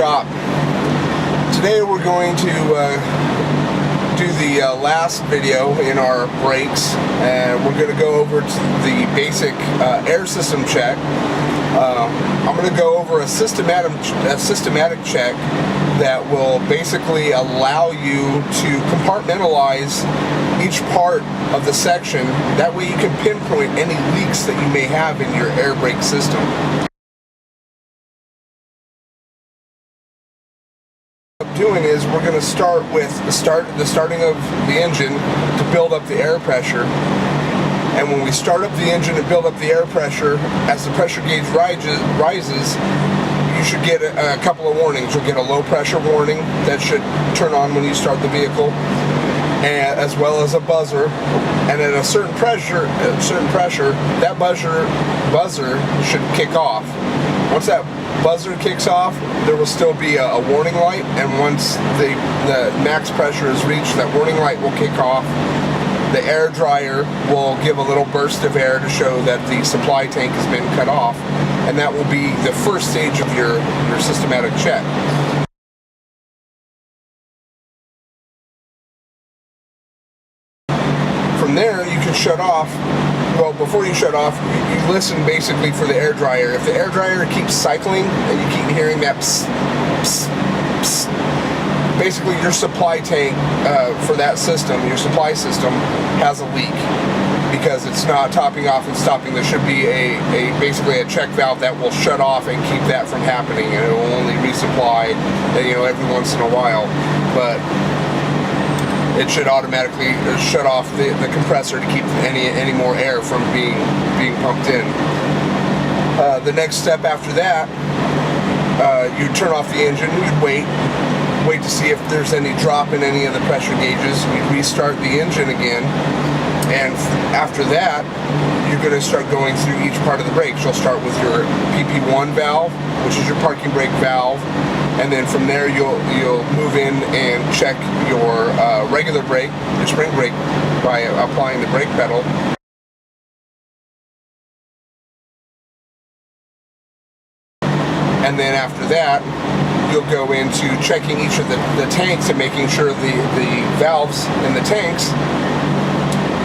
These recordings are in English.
shop. Today we're going to do the last video in our brakes, and we're going to go over to the basic air system check. I'm going to go over a systematic check that will basically allow you to compartmentalize each part of the section. That way you can pinpoint any leaks that you may have in your air brake system. What I'm doing is we're going to start with the starting of the engine to build up the air pressure. And when we start up the engine and build up the air pressure, as the pressure gauge rises, you should get a couple of warnings. You'll get a low pressure warning that should turn on when you start the vehicle, and as well as a buzzer. And at a certain pressure, that buzzer should kick off. Once that buzzer kicks off, there will still be a warning light, and once the max pressure is reached, that warning light will kick off. The air dryer will give a little burst of air to show that the supply tank has been cut off, and that will be the first stage of your systematic check. From there, you can shut off. Well, before you shut off, you listen basically for the air dryer. If the air dryer keeps cycling and you keep hearing that psst, psst, psst, basically your supply tank for that system, your supply system, has a leak because it's not topping off and stopping. There should be basically a check valve that will shut off and keep that from happening, and it will only resupply every once in a while. But it should automatically shut off the compressor to keep any more air from being pumped in. The next step after that, you turn off the engine. You'd wait to see if there's any drop in any of the pressure gauges. You'd restart the engine again, and after that, you're going to start going through each part of the brakes. You'll start with your PP1 valve, which is your parking brake valve, and then from there you'll move in and check your regular brake, your spring brake, by applying the brake pedal. And then after that, you'll go into checking each of the tanks and making sure the valves in the tanks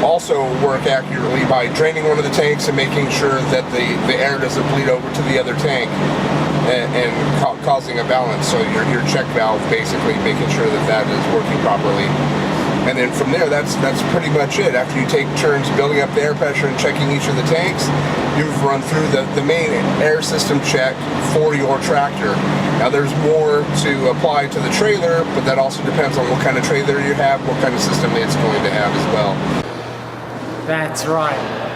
also work accurately by draining one of the tanks and making sure that the air doesn't bleed over to the other tank and causing a balance. So your check valve, basically making sure that is working properly. And then from there, that's pretty much it. After you take turns building up the air pressure and checking each of the tanks, you've run through the main air system check for your tractor. Now there's more to apply to the trailer, but that also depends on what kind of trailer you have, what kind of system it's going to have as well. That's right.